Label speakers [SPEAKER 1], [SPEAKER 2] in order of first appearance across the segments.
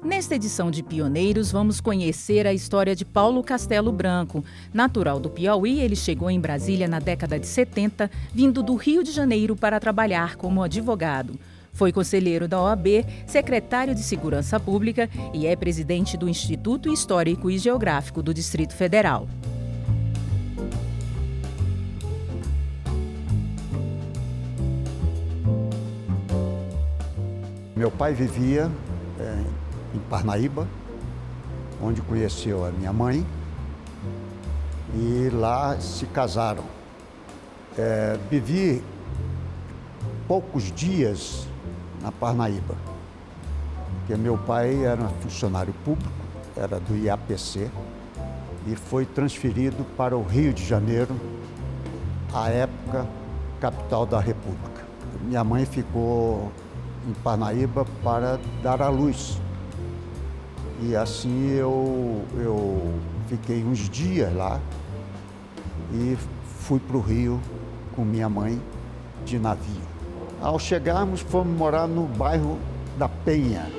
[SPEAKER 1] Nesta edição de Pioneiros, vamos conhecer a história de Paulo Castelo Branco. Natural do Piauí, ele chegou em Brasília na década de 70, vindo do Rio de Janeiro para trabalhar como advogado. Foi conselheiro da OAB, secretário de Segurança Pública e é presidente do Instituto Histórico e Geográfico do Distrito Federal.
[SPEAKER 2] Meu pai vivia em Parnaíba, onde conheceu a minha mãe, e lá se casaram. Vivi poucos dias na Parnaíba, porque meu pai era funcionário público, era do IAPC, e foi transferido para o Rio de Janeiro, à época, capital da República. Minha mãe ficou em Parnaíba para dar à luz. E assim eu fiquei uns dias lá e fui para o Rio com minha mãe de navio. Ao chegarmos, fomos morar no bairro da Penha.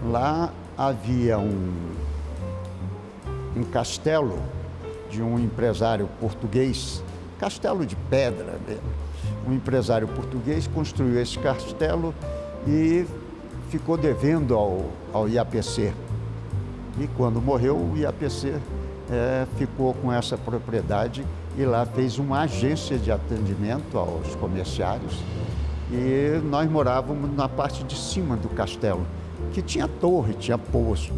[SPEAKER 2] Lá havia um castelo de um empresário português, castelo de pedra mesmo. Um empresário português construiu esse castelo e ficou devendo ao IAPC. E quando morreu, o IAPC ficou com essa propriedade e lá fez uma agência de atendimento aos comerciários. E nós morávamos na parte de cima do castelo, que tinha torre, tinha poço.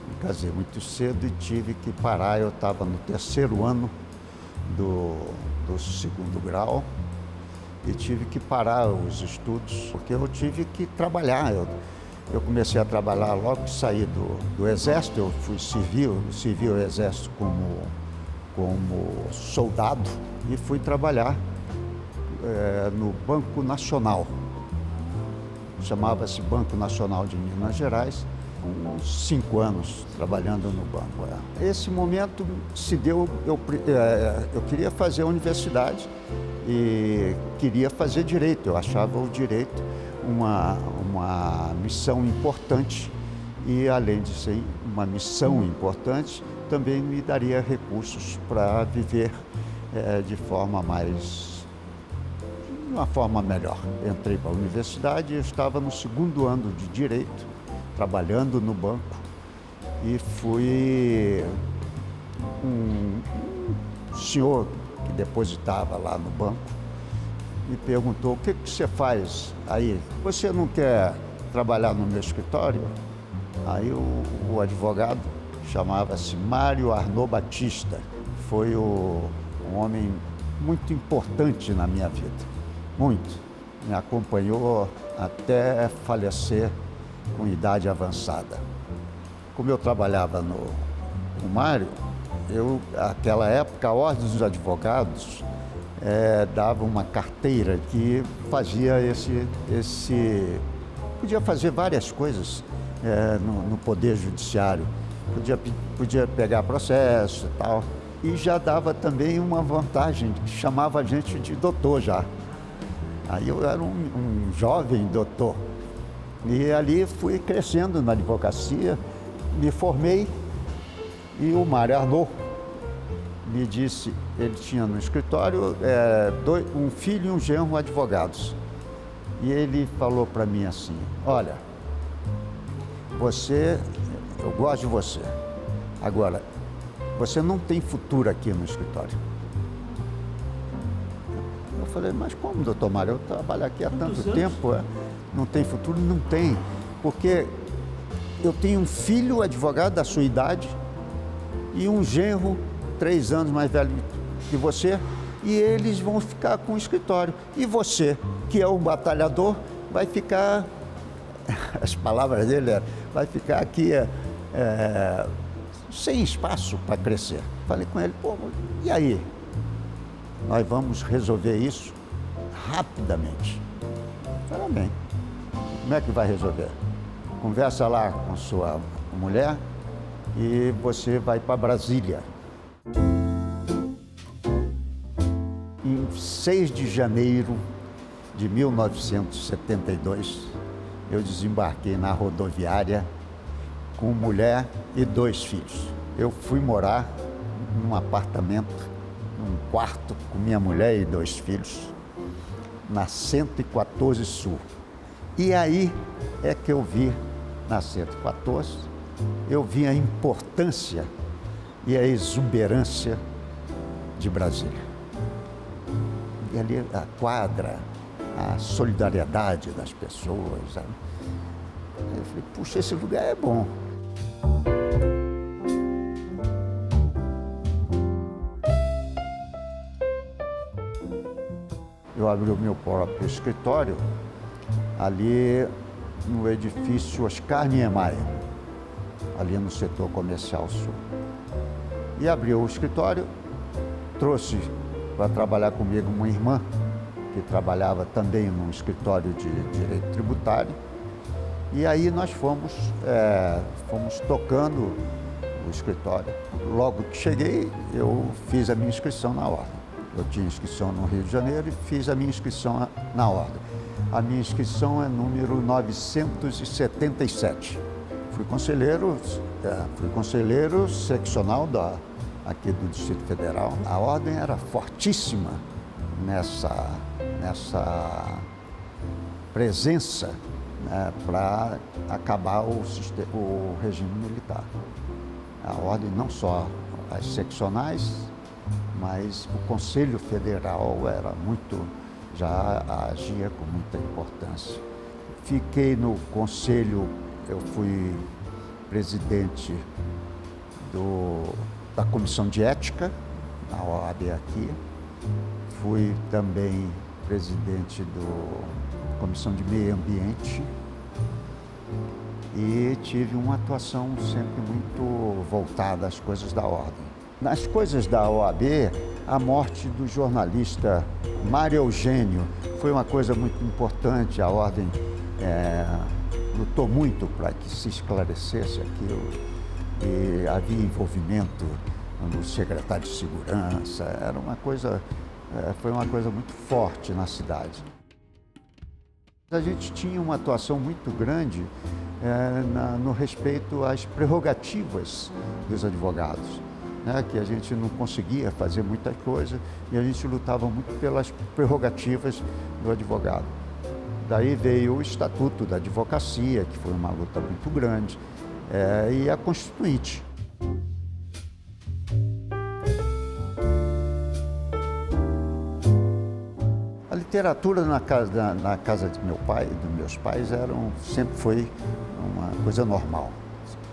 [SPEAKER 2] Me casei muito cedo e tive que parar. Eu estava no terceiro ano do segundo grau e tive que parar os estudos, porque eu tive que trabalhar. Eu comecei a trabalhar logo que saí do Exército. Eu fui servi o Exército como soldado e fui trabalhar no Banco Nacional. Chamava-se Banco Nacional de Minas Gerais, com uns 5 anos trabalhando no banco. Esse momento se deu, eu queria fazer a universidade e queria fazer direito. Eu achava o direito uma missão importante e, além de ser uma missão importante, também me daria recursos para viver de uma forma melhor. Entrei para a universidade e estava no segundo ano de direito, trabalhando no banco, e fui um senhor que depositava lá no banco me perguntou: o que você faz aí? Você não quer trabalhar no meu escritório? Aí o advogado chamava-se Mário Arnaud Batista. Foi um homem muito importante na minha vida, muito. Me acompanhou até falecer com idade avançada. Como eu trabalhava no Mário, naquela época, a Ordem dos Advogados dava uma carteira que fazia podia fazer várias coisas no Poder Judiciário. Podia pegar processo e tal. E já dava também uma vantagem, que chamava a gente de doutor já. Aí eu era um jovem doutor. E ali fui crescendo na advocacia, me formei, e o Mário Arnaud me disse, ele tinha no escritório um filho e um genro advogados. E ele falou para mim assim: olha, eu gosto de você, agora, você não tem futuro aqui no escritório. Eu falei: mas como, doutor Mário? Eu trabalho aqui há tanto tempo. Não tem futuro? Não tem, porque eu tenho um filho advogado da sua idade e um genro 3 anos mais velho que você, e eles vão ficar com o escritório. E você, que é um batalhador, vai ficar, as palavras dele eram, vai ficar aqui sem espaço para crescer. Falei com ele: pô, e aí? Nós vamos resolver isso rapidamente. Fala bem, como é que vai resolver? Conversa lá com sua mulher e você vai para Brasília. Em 6 de janeiro de 1972, eu desembarquei na rodoviária com mulher e 2 filhos. Eu fui morar num apartamento, num quarto, com minha mulher e 2 filhos, na 114 Sul. E aí é que eu vi, na 114, eu vi a importância e a exuberância de Brasília. E ali a quadra, a solidariedade das pessoas. Sabe? Eu falei, puxa, esse lugar é bom. Eu abri o meu próprio escritório ali no edifício Oscar Niemeyer, ali no setor comercial sul. E abri o escritório, trouxe para trabalhar comigo uma irmã que trabalhava também num escritório de direito tributário. E aí nós fomos tocando o escritório. Logo que cheguei, eu fiz a minha inscrição na ordem. Eu tinha inscrição no Rio de Janeiro e fiz a minha inscrição na ordem. A minha inscrição é número 977. Fui conselheiro seccional aqui do Distrito Federal. A ordem era fortíssima nessa presença, né, para acabar o regime militar. A ordem, não só as seccionais, mas o Conselho Federal já agia com muita importância. Fiquei no Conselho, eu fui presidente da Comissão de Ética, na OAB aqui. Fui também presidente da Comissão de Meio Ambiente e tive uma atuação sempre muito voltada às coisas da ordem. Nas coisas da OAB, a morte do jornalista Mário Eugênio foi uma coisa muito importante. A ordem lutou muito para que se esclarecesse aquilo e havia envolvimento do secretário de Segurança. Foi uma coisa muito forte na cidade. A gente tinha uma atuação muito grande no respeito às prerrogativas dos advogados, né, que a gente não conseguia fazer muita coisa e a gente lutava muito pelas prerrogativas do advogado. Daí veio o Estatuto da Advocacia, que foi uma luta muito grande, e a Constituinte. A literatura na casa de meu pai, dos meus pais, sempre foi uma coisa normal,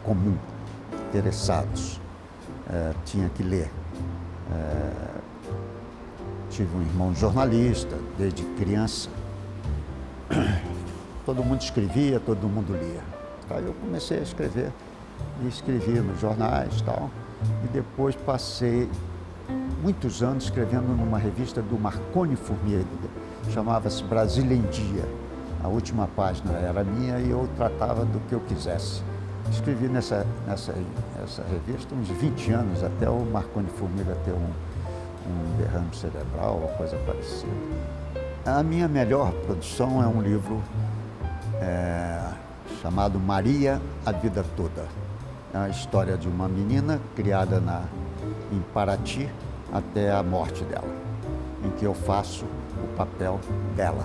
[SPEAKER 2] comum, interessados. Tinha que ler. Tive um irmão jornalista desde criança. Todo mundo escrevia, todo mundo lia. Aí eu comecei a escrever e escrevia nos jornais e tal. E depois passei muitos anos escrevendo numa revista do Marconi Formiga, chamava-se Brasília em Dia. A última página era minha e eu tratava do que eu quisesse. Escrevi nessa revista uns 20 anos, até o Marconi Formiga ter um derrame cerebral ou coisa parecida. A minha melhor produção é um livro chamado Maria, a Vida Toda. É a história de uma menina criada em Paraty até a morte dela, em que eu faço o papel dela.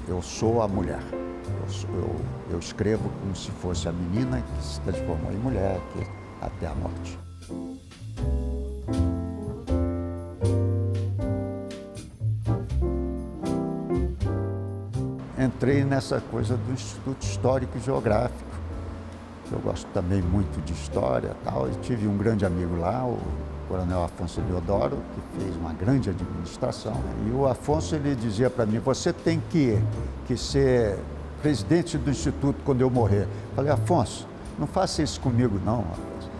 [SPEAKER 2] Eu sou a mulher. Eu escrevo como se fosse a menina que se transformou em mulher até a morte. Entrei nessa coisa do Instituto Histórico e Geográfico. Eu gosto também muito de história e tal. E tive um grande amigo lá, o Coronel Afonso Deodoro, que fez uma grande administração. E o Afonso, ele dizia para mim, você tem que ser presidente do Instituto quando eu morrer. Falei, Afonso, não faça isso comigo não, Afonso.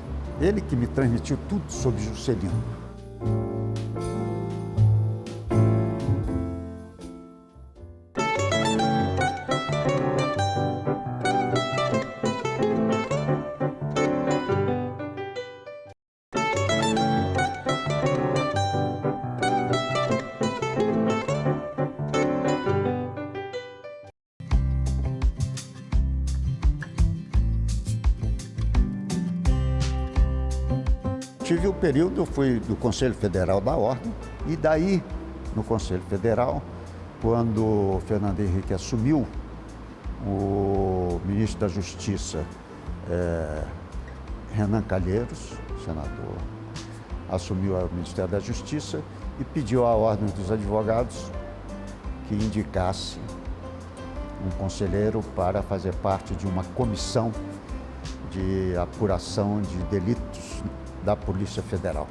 [SPEAKER 2] Ele que me transmitiu tudo sobre Juscelino. tive o período, eu fui do Conselho Federal da Ordem, e daí, no Conselho Federal, quando o Fernando Henrique assumiu, o ministro da Justiça, Renan Calheiros, senador, assumiu o Ministério da Justiça e pediu à Ordem dos Advogados que indicasse um conselheiro para fazer parte de uma comissão de apuração de delitos da Polícia Federal.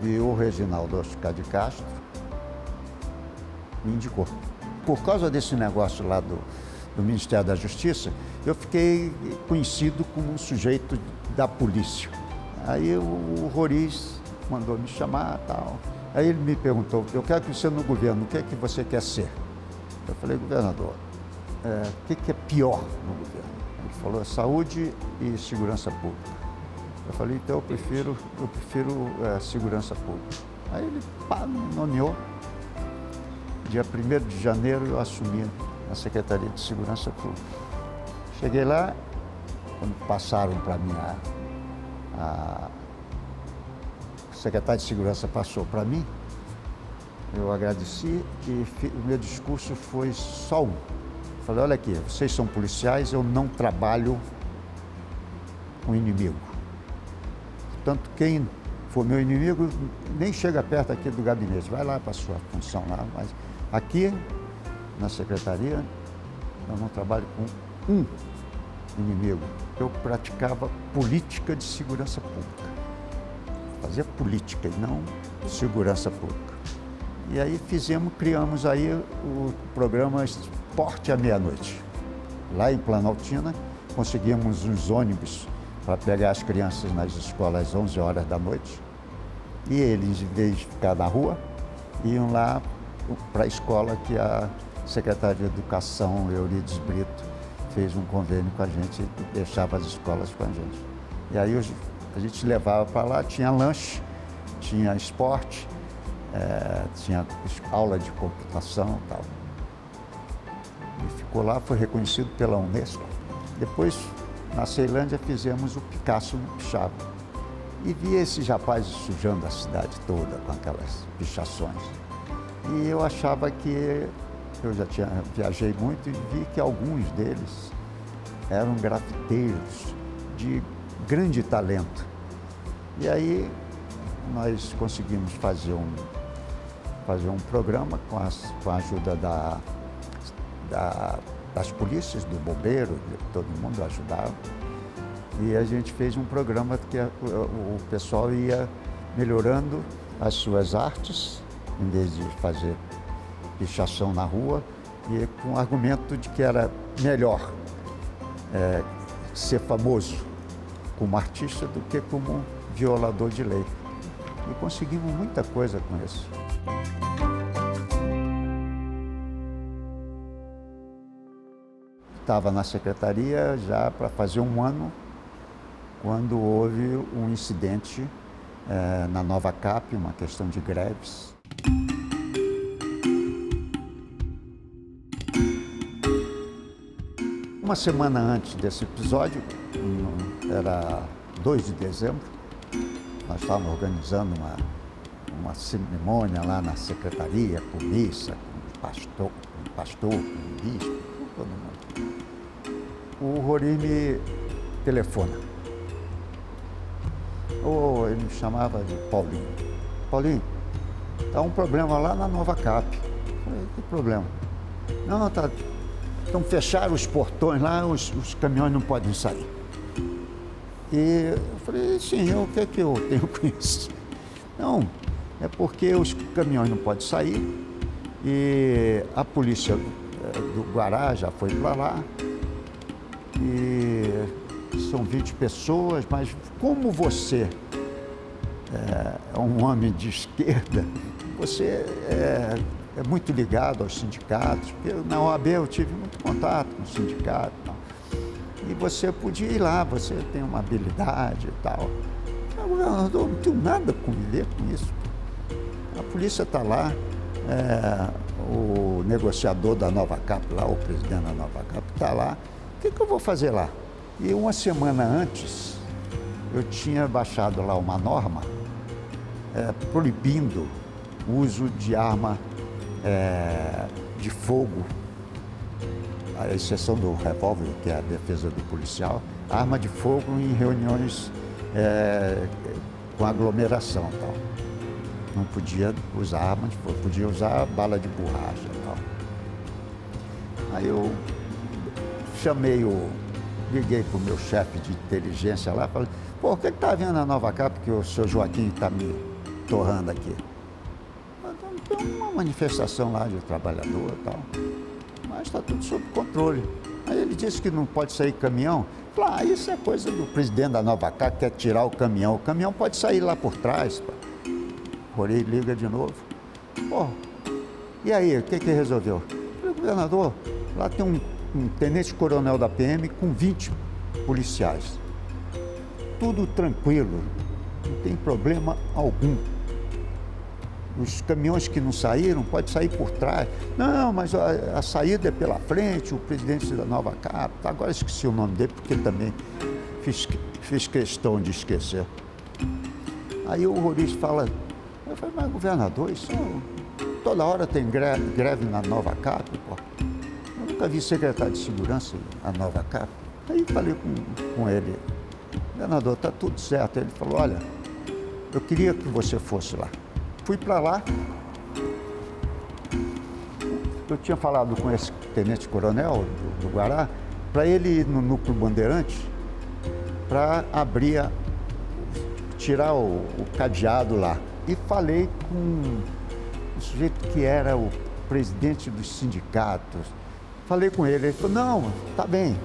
[SPEAKER 2] E o Reginaldo Oscar de Castro me indicou. Por causa desse negócio lá do Ministério da Justiça, eu fiquei conhecido como um sujeito da polícia. Aí o Roriz mandou me chamar e tal. Aí ele me perguntou, eu quero que você no governo, o que é que você quer ser? Eu falei, governador, o que é pior no governo? Ele falou, saúde e segurança pública. Eu falei, então eu prefiro segurança pública. Aí ele me nomeou. Dia 1º de janeiro eu assumi a Secretaria de Segurança Pública. Cheguei lá, quando passaram para mim, a secretária de Segurança passou para mim, eu agradeci e o meu discurso foi só um. Falei, olha aqui, vocês são policiais, eu não trabalho com inimigo. Portanto, quem for meu inimigo, nem chega perto aqui do gabinete, vai lá para a sua função lá, mas aqui, na secretaria, eu não trabalho com um inimigo. Eu praticava política de segurança pública. Fazia política e não segurança pública. E aí criamos aí o programa Esporte à Meia-Noite. Lá em Planaltina, conseguimos uns ônibus para pegar as crianças nas escolas às 11 horas da noite. E eles, em vez de ficar na rua, iam lá para a escola que a Secretaria de Educação, Eurides Brito, fez um convênio com a gente e deixava as escolas com a gente. E aí a gente levava para lá, tinha lanche, tinha esporte, tinha aula de computação e tal. E ficou lá, foi reconhecido pela Unesco. Depois, na Ceilândia, fizemos o Picasso no Pixaba. E vi esses rapazes sujando a cidade toda com aquelas pichações. E eu achava que eu viajei muito e vi que alguns deles eram grafiteiros de grande talento. E aí nós conseguimos fazer um programa com a ajuda das polícias, do bombeiro, todo mundo ajudava. E a gente fez um programa que o pessoal ia melhorando as suas artes, em vez de fazer pichação na rua, e com o argumento de que era melhor ser famoso como artista do que como violador de lei. E conseguimos muita coisa com isso. Estava na secretaria já para fazer um ano, quando houve um incidente na Nova Cap, uma questão de greves. Uma semana antes desse episódio, era 2 de dezembro, nós estávamos organizando uma cerimônia lá na secretaria, com missa, com pastor, com bispo, com todo mundo. O Rori me telefona. Ele me chamava de Paulinho. Paulinho, está um problema lá na Nova Cap. Eu falei, que problema? Não, então fecharam os portões lá, os caminhões não podem sair. E eu falei, sim, o que é que eu tenho com isso? Não, é porque os caminhões não podem sair e a polícia do Guará já foi para lá e são 20 pessoas, mas como você é um homem de esquerda, você é muito ligado aos sindicatos, porque na OAB eu tive muito contato com o sindicato e tal. E você podia ir lá, você tem uma habilidade e tal. Eu não tenho nada a conviver com isso. A polícia está lá, o negociador da Nova Cap lá, o presidente da Nova Cap está lá. O que eu vou fazer lá? E uma semana antes, eu tinha baixado lá uma norma proibindo o uso de arma de fogo, a exceção do revólver, que é a defesa do policial, arma de fogo em reuniões com aglomeração e tal. Não podia usar arma de fogo, podia usar bala de borracha e tal. Aí eu liguei para o meu chefe de inteligência lá, falei, pô, o que está havendo na Nova Capa que o seu Joaquim está me torrando aqui? Tem uma manifestação lá de trabalhador e tal, mas está tudo sob controle. Aí ele disse que não pode sair caminhão. Falei, isso é coisa do presidente da Nova Capa, quer tirar o caminhão pode sair lá por trás. Rori liga de novo. Pô, e aí, o que resolveu? Falei, governador, lá tem um tenente-coronel da PM com 20 policiais. Tudo tranquilo, não tem problema algum. Os caminhões que não saíram, pode sair por trás. Não, mas a saída é pela frente, o presidente da Nova Capa. Agora esqueci o nome dele, porque também fiz questão de esquecer. Aí o Roriz fala, eu falei, mas governador, isso toda hora tem greve na Nova Capa, pô. Eu nunca vi secretário de segurança na Nova Capa. Aí falei com ele, governador, está tudo certo. Ele falou, olha, eu queria que você fosse lá. Fui para lá, eu tinha falado com esse tenente-coronel do Guará, para ele ir no Núcleo Bandeirante, para tirar o cadeado lá. E falei com o sujeito que era o presidente dos sindicatos. Falei com ele, ele falou, não, tá bem,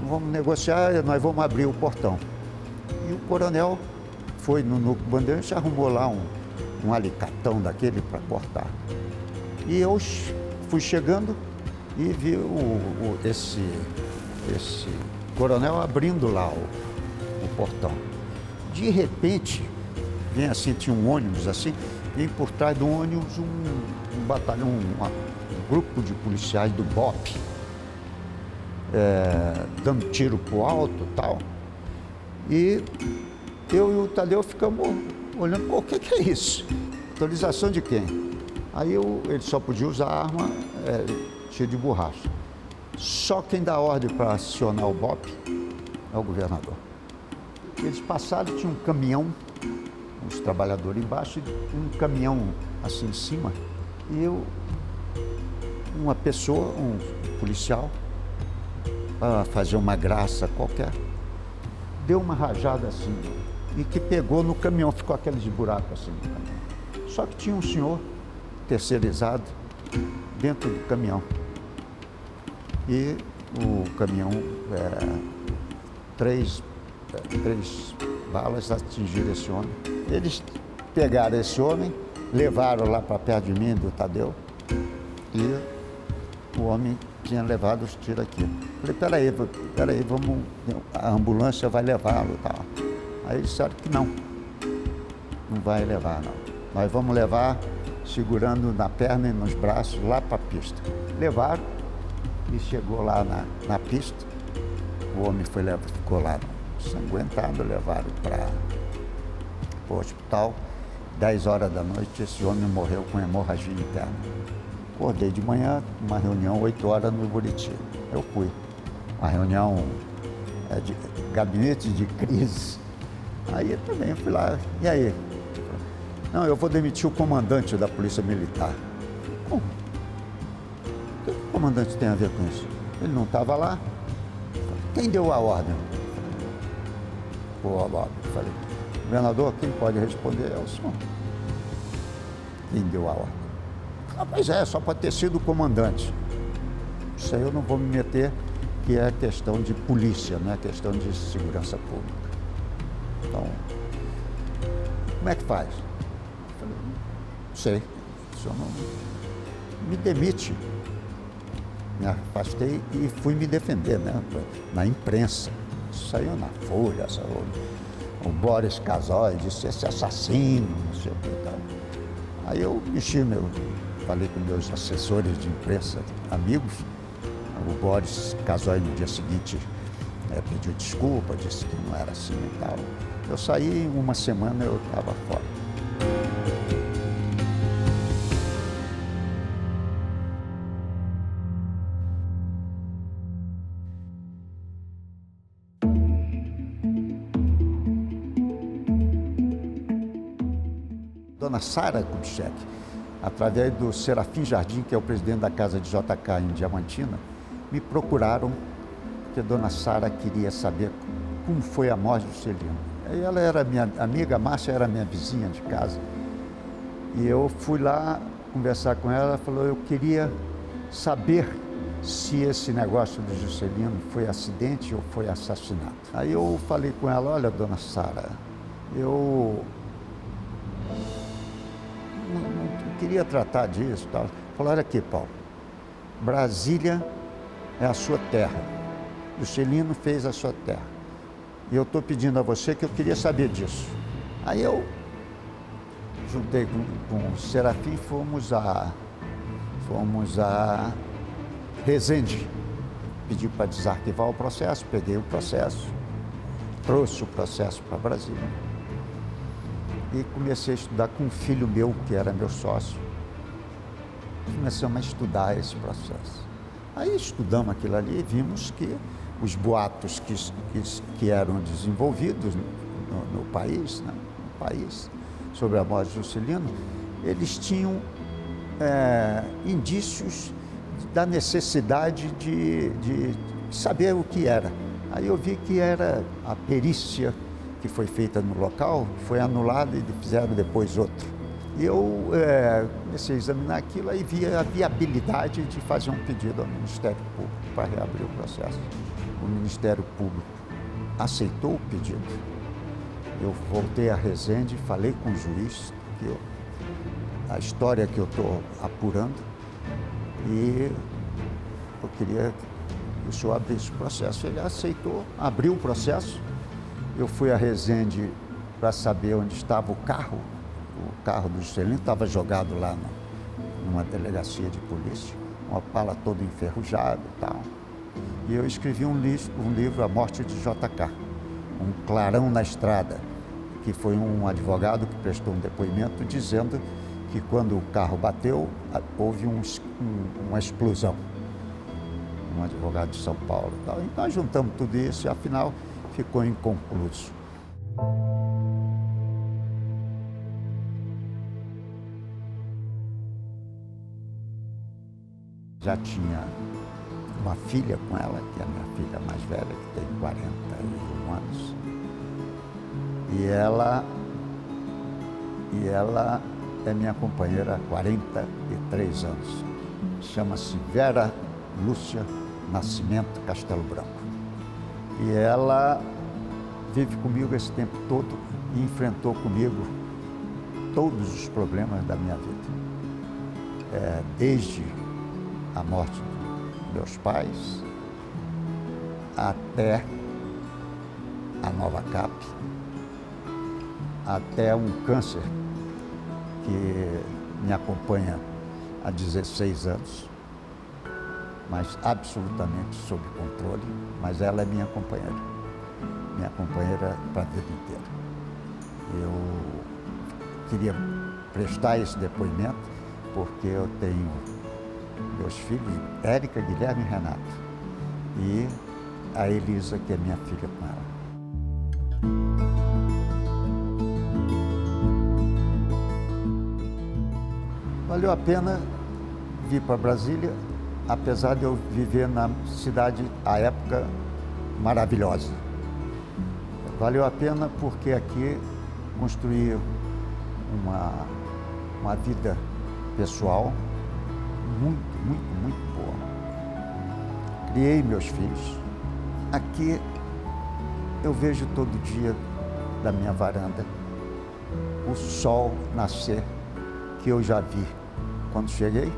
[SPEAKER 2] vamos negociar, nós vamos abrir o portão. E o coronel foi no Núcleo Bandeirante, arrumou lá um alicatão daquele para cortar. E eu fui chegando e vi esse coronel abrindo lá o portão. De repente, vem assim, tinha um ônibus assim, vem por trás do ônibus um batalhão, um grupo de policiais do BOPE, dando tiro pro alto e tal. E eu e o Tadeu ficamos olhando, pô, o que é isso? Autorização de quem? Aí ele só podia usar arma tiro de borracha. Só quem dá ordem para acionar o BOPE é o governador. Eles passaram, tinha um caminhão, os trabalhadores embaixo, e um caminhão assim em cima, e uma pessoa, um policial, para fazer uma graça qualquer, deu uma rajada assim, e que pegou no caminhão, ficou aqueles buracos assim no caminhão. Só que tinha um senhor terceirizado dentro do caminhão. E o caminhão, três balas atingiram esse homem. Eles pegaram esse homem, levaram lá para perto de mim, do Tadeu, e o homem tinha levado os tiros aqui. Falei, peraí, vamos, a ambulância vai levá-lo, tá? Aí eles disseram que não vai levar, não. Nós vamos levar segurando na perna e nos braços lá para a pista. Levaram e chegou lá na pista, o homem ficou lá ensanguentado, levaram para o hospital. 10 horas da noite, esse homem morreu com hemorragia interna. Acordei de manhã, uma reunião, 8 horas no Buriti. Eu fui. Uma reunião de gabinete de crise. Aí eu também fui lá. E aí? Não, eu vou demitir o comandante da Polícia Militar. Como? O que o comandante tem a ver com isso? Ele não estava lá. Quem deu a ordem? Eu falei, governador, quem pode responder é o senhor. Quem deu a ordem? Ah, pois só pode ter sido o comandante. Isso aí eu não vou me meter, que é questão de polícia, não é questão de segurança pública. Então, como é que faz? Eu falei, não sei, o senhor não me demite. Me afastei e fui me defender, né? Na imprensa. Saiu na Folha, o Boris Casoy disse, esse assassino, não sei o que tal. Aí eu falei com meus assessores de imprensa, amigos. O Boris Casoy no dia seguinte pediu desculpa, disse que não era assim e tal. Eu saí, em uma semana eu estava fora. Dona Sara Kubitschek, através do Serafim Jardim, que é o presidente da casa de JK em Diamantina, me procuraram, porque a Dona Sara queria saber como foi a morte do Celino. Ela era minha amiga, a Márcia era minha vizinha de casa. E eu fui lá conversar com ela, ela falou, eu queria saber se esse negócio do Juscelino foi acidente ou foi assassinato. Aí eu falei com ela, olha, Dona Sara, eu não queria tratar disso. Tal. Falou, olha aqui, Paulo, Brasília é a sua terra. Juscelino fez a sua terra. E eu estou pedindo a você que eu queria saber disso. Aí eu juntei com o Serafim, fomos a Resende. Pedi para desarquivar o processo, peguei o processo, trouxe o processo para Brasília. E comecei a estudar com um filho meu, que era meu sócio. Começamos a estudar esse processo. Aí estudamos aquilo ali e vimos que os boatos que eram desenvolvidos no país, né, sobre a morte de Juscelino, eles tinham indícios da necessidade de saber o que era. Aí eu vi que era a perícia que foi feita no local, foi anulada e fizeram depois outra. E eu comecei a examinar aquilo e vi a viabilidade de fazer um pedido ao Ministério Público para reabrir o processo. O Ministério Público aceitou o pedido. Eu voltei a Resende, falei com o juiz a história que eu estou apurando e eu queria que o senhor abrisse o processo. Ele aceitou, abriu o processo. Eu fui a Resende para saber onde estava o carro do Juscelino, estava jogado lá numa delegacia de polícia, uma pala toda enferrujada e tal. E eu escrevi um livro, A Morte de JK, um clarão na estrada, que foi um advogado que prestou um depoimento dizendo que quando o carro bateu, houve uma explosão. Um advogado de São Paulo e tal. E nós juntamos tudo isso e, afinal, ficou inconcluso. Já tinha uma filha com ela, que é a minha filha mais velha, que tem 41 anos. E ela é minha companheira há 43 anos. Chama-se Vera Lúcia Nascimento Castelo Branco. E ela vive comigo esse tempo todo e enfrentou comigo todos os problemas da minha vida. Desde a morte dos meus pais até a nova CAP, até um câncer que me acompanha há 16 anos, mas absolutamente sob controle, mas ela é minha companheira para a vida inteira. Eu queria prestar esse depoimento porque eu tenho meus filhos, Érica, Guilherme e Renato, e a Elisa, que é minha filha com ela. Valeu a pena vir para Brasília, apesar de eu viver na cidade, à época, maravilhosa. Valeu a pena porque aqui construí uma vida pessoal muito boa. Criei meus filhos. Aqui eu vejo todo dia da minha varanda o sol nascer, que eu já vi quando cheguei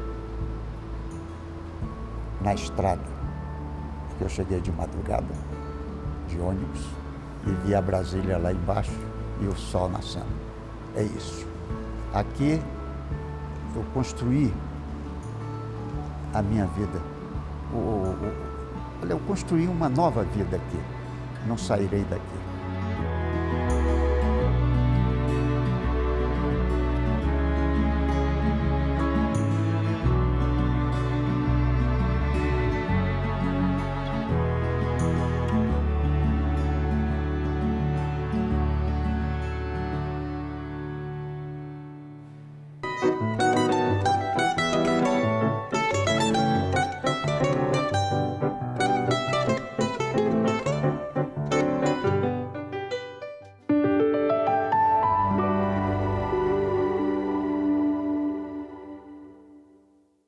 [SPEAKER 2] na estrada, porque eu cheguei de madrugada, de ônibus, e vi a Brasília lá embaixo e o sol nascendo. É isso. Aqui eu construí a minha vida. Eu construí uma nova vida aqui. não sairei daqui.